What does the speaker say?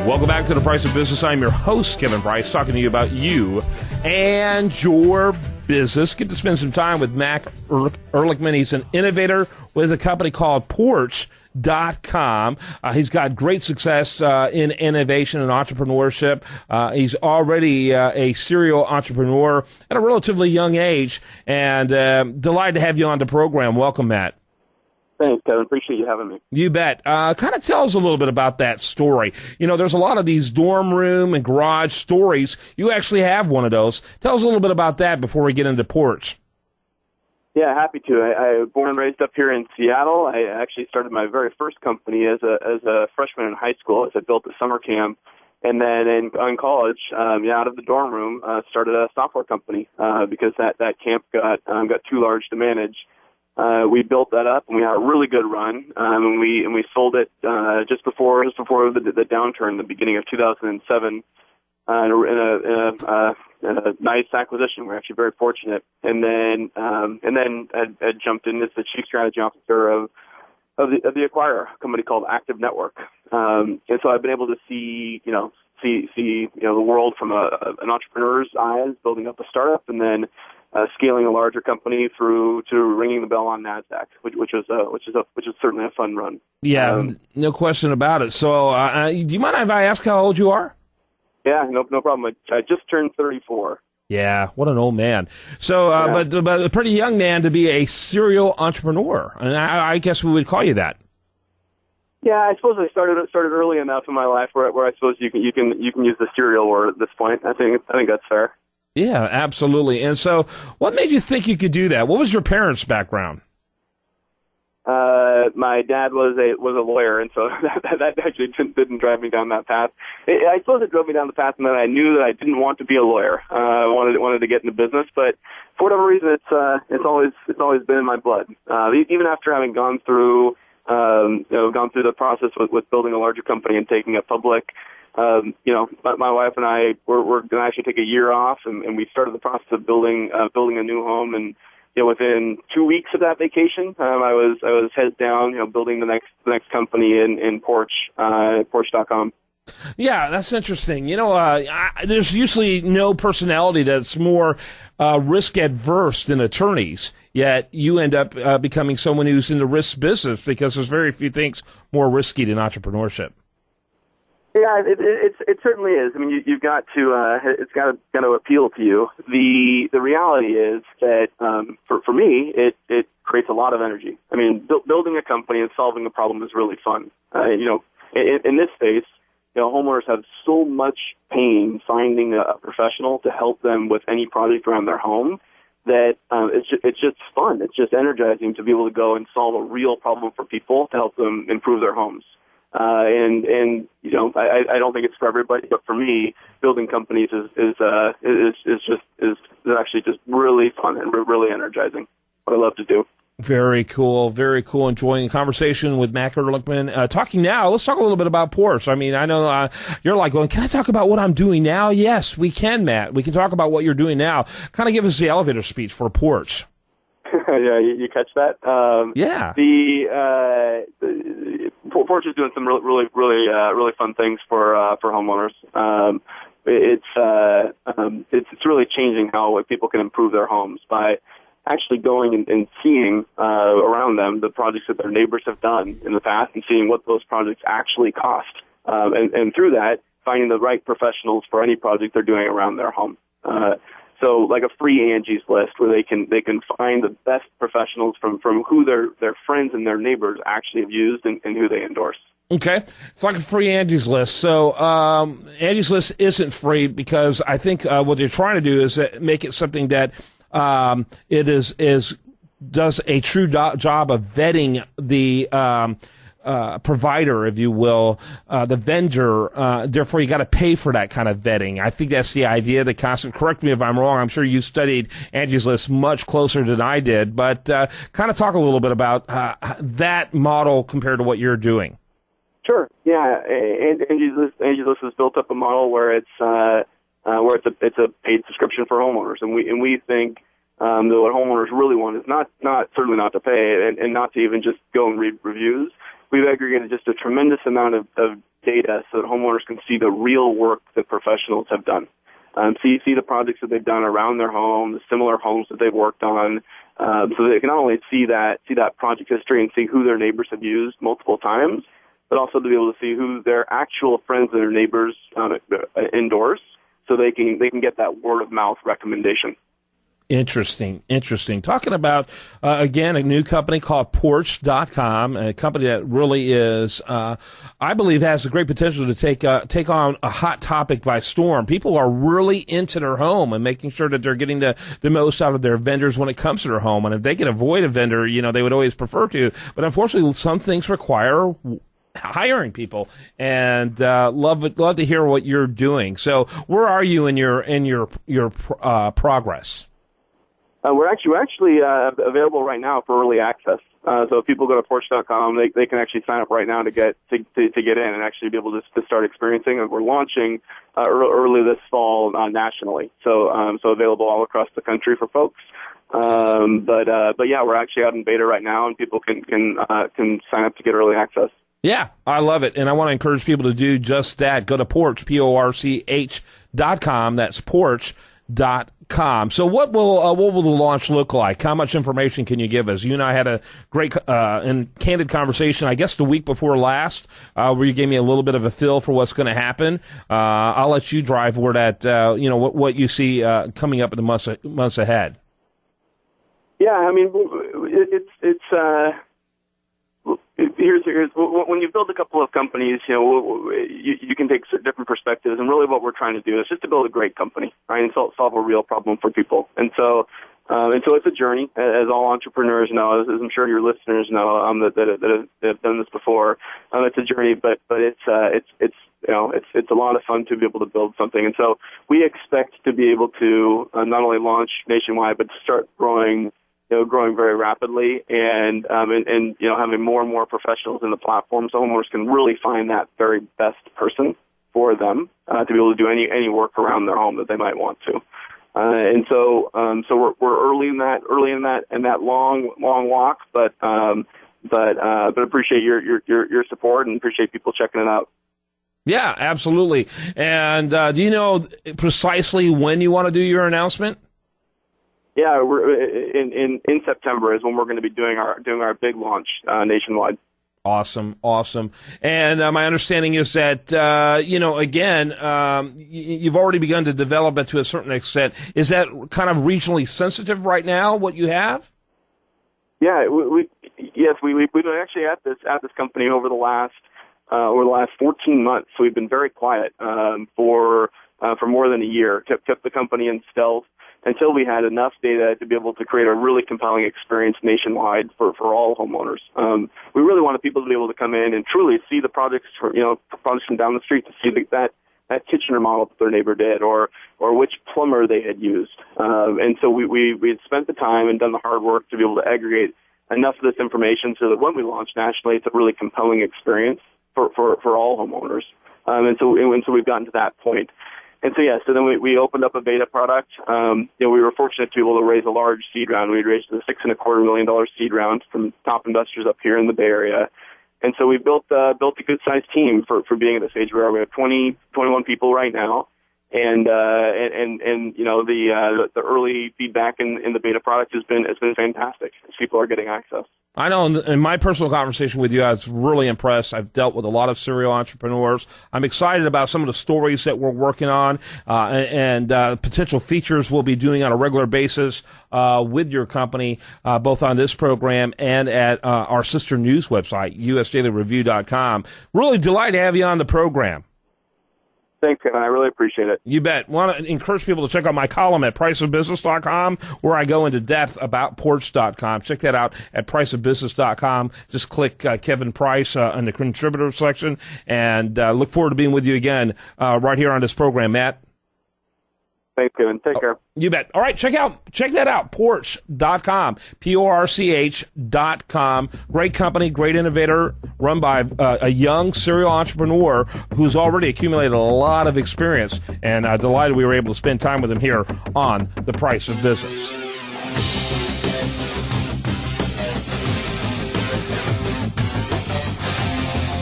Welcome back to The Price of Business. I'm your host, Kevin Price, talking to you about you and your business. Get to spend some time with Matt Ehrlichman. He's an innovator with a company called Porch.com. He's got great success in innovation and entrepreneurship. He's already a serial entrepreneur at a relatively young age, and delighted to have you on the program. Welcome, Matt. Thanks, Kevin. Appreciate you having me. You bet. Kind of tell us a little bit about that story. You know, there's a lot of these dorm room and garage stories. You actually have one of those. Tell us a little bit about that before we get into Porch. Yeah, happy to. I was born and raised up here in Seattle. I actually started my very first company as a freshman in high school as I built a summer camp. And then in college, out of the dorm room, started a software company because that camp got too large to manage. We built that up, and we had a really good run. And we sold it just before the downturn, the beginning of 2007, in a nice acquisition. We're actually very fortunate. And then I jumped in as the chief strategy officer of the acquirer, a company called Active Network. And so I've been able to see the world from an entrepreneur's eyes, building up a startup, and then scaling a larger company through to ringing the bell on NASDAQ, which is certainly a fun run. Yeah, no question about it. So, do you mind if I ask how old you are? Yeah, no problem. I just turned 34. Yeah, what an old man. So, but a pretty young man to be a serial entrepreneur, and I guess we would call you that. Yeah, I suppose I started early enough in my life where I suppose you can use the serial word at this point. I think that's fair. Yeah, absolutely. And so, what made you think you could do that? What was your parents' background? My dad was a lawyer, and so that actually didn't drive me down that path. I suppose it drove me down the path, and then I knew that I didn't want to be a lawyer. I wanted to get into business, but for whatever reason, it's always been in my blood. Even after having gone through the process with building a larger company and taking it public. My wife and I were going to actually take a year off, and we started the process of building a new home. And within 2 weeks of that vacation, I was heads down, building the next company in Porch.com. Yeah, that's interesting. There's usually no personality that's more risk adverse than attorneys. Yet you end up becoming someone who's in the risk business because there's very few things more risky than entrepreneurship. Yeah, it certainly is. I mean, you've got to it's got to appeal to you. The reality is that for me, it creates a lot of energy. I mean, building a company and solving a problem is really fun. In this space, homeowners have so much pain finding a professional to help them with any project around their home that it's just fun. It's just energizing to be able to go and solve a real problem for people to help them improve their homes. I don't think it's for everybody, but for me, building companies is actually just really fun and really energizing. What I love to do. Very cool, very cool. Enjoying the conversation with Matt Ehrlichman. Talking now, let's talk a little bit about Porch. I mean, I know you're like going, can I talk about what I'm doing now? Yes, we can, Matt. We can talk about what you're doing now. Kind of give us the elevator speech for Porch. Yeah, you catch that? Yeah. Porch is doing some really fun things for homeowners. It's really changing how people can improve their homes by actually going and seeing around them the projects that their neighbors have done in the past and seeing what those projects actually cost, and through that finding the right professionals for any project they're doing around their home. So like a free Angie's List where they can find the best professionals from who their friends and their neighbors actually have used and who they endorse. Okay. It's like a free Angie's List. So Angie's List isn't free because I think what they're trying to do is make it something that it does a true job of vetting the provider, if you will, the vendor. Therefore, you got to pay for that kind of vetting. I think that's the idea. The concept. Correct me if I'm wrong. I'm sure you studied Angie's List much closer than I did, but kind of talk a little bit about that model compared to what you're doing. Sure. Yeah. Angie's List has built up a model where it's a paid subscription for homeowners, and we think that what homeowners really want is certainly not to pay and not to even just go and read reviews. We've aggregated just a tremendous amount of data so that homeowners can see the real work that professionals have done. So you see the projects that they've done around their home, the similar homes that they've worked on, so they can not only see that project history and see who their neighbors have used multiple times, but also to be able to see who their actual friends and their neighbors endorse, so they can get that word of mouth recommendation. Interesting. Talking about, again, a new company called Porch.com, a company that really is, I believe, has a great potential to take on a hot topic by storm. People are really into their home and making sure that they're getting the most out of their vendors when it comes to their home. And if they can avoid a vendor, they would always prefer to. But unfortunately, some things require hiring people, and love to hear what you're doing. So where are you in your progress? We're actually available right now for early access. So if people go to Porch.com, they can actually sign up right now to get in and actually be able to start experiencing. And we're launching early this fall nationally, so available all across the country for folks. But yeah, we're actually out in beta right now, and people can sign up to get early access. Yeah, I love it, and I want to encourage people to do just that. Go to Porch, PORCH.com. That's Porch.com. So what will the launch look like? How much information can you give us? You and I had a great and candid conversation, I guess, the week before last, where you gave me a little bit of a feel for what's going to happen. I'll let you drive where that, what you see coming up in the months ahead. Yeah, I mean, here's when you build a couple of companies, you can take different perspectives, and really what we're trying to do is just to build a great company, right, and solve a real problem for people. And so it's a journey, as all entrepreneurs know, as I'm sure your listeners know, that have done this before. It's a journey, but it's a lot of fun to be able to build something. And so we expect to be able to not only launch nationwide, but to start growing very rapidly, and having more and more professionals in the platform, so homeowners can really find that very best person for them to be able to do any work around their home that they might want to. And so we're early in that long walk, but appreciate your support and appreciate people checking it out. Yeah, absolutely. And do you know precisely when you want to do your announcement? Yeah, we're in September is when we're going to be doing our big launch nationwide. Awesome. And my understanding is that you've already begun to develop it to a certain extent. Is that kind of regionally sensitive right now? What you have? Yeah, we've been actually at this company over the last 14 months. So we've been very quiet for more than a year. Kept the company in stealth until we had enough data to be able to create a really compelling experience nationwide for all homeowners. We really wanted people to be able to come in and truly see the projects from down the street, to see that kitchen remodel that their neighbor did, or which plumber they had used. And so we had spent the time and done the hard work to be able to aggregate enough of this information so that when we launch nationally, it's a really compelling experience for all homeowners. And so we've gotten to that point. And so then we opened up a beta product. We were fortunate to be able to raise a large seed round. We raised a $6.25 million seed round from top investors up here in the Bay Area. And so we built a good sized team for being at the stage where we have 21 people right now. And the early feedback in the beta product has been fantastic. People are getting access. I know in my personal conversation with you, I was really impressed. I've dealt with a lot of serial entrepreneurs. I'm excited about some of the stories that we're working on and potential features we'll be doing on a regular basis with your company, both on this program and at our sister news website, usdailyreview.com. Really delighted to have you on the program. Thanks, Kevin. I really appreciate it. You bet. Want to encourage people to check out my column at priceofbusiness.com, where I go into depth about Porch.com. Check that out at priceofbusiness.com. Just click Kevin Price in the contributor section, and look forward to being with you again right here on this program, Matt. Thanks, Kevin. Take care. You bet. All right, check that out, Porch.com, PORCH.com. Great company, great innovator, run by a young serial entrepreneur who's already accumulated a lot of experience, and delighted we were able to spend time with him here on The Price of Business.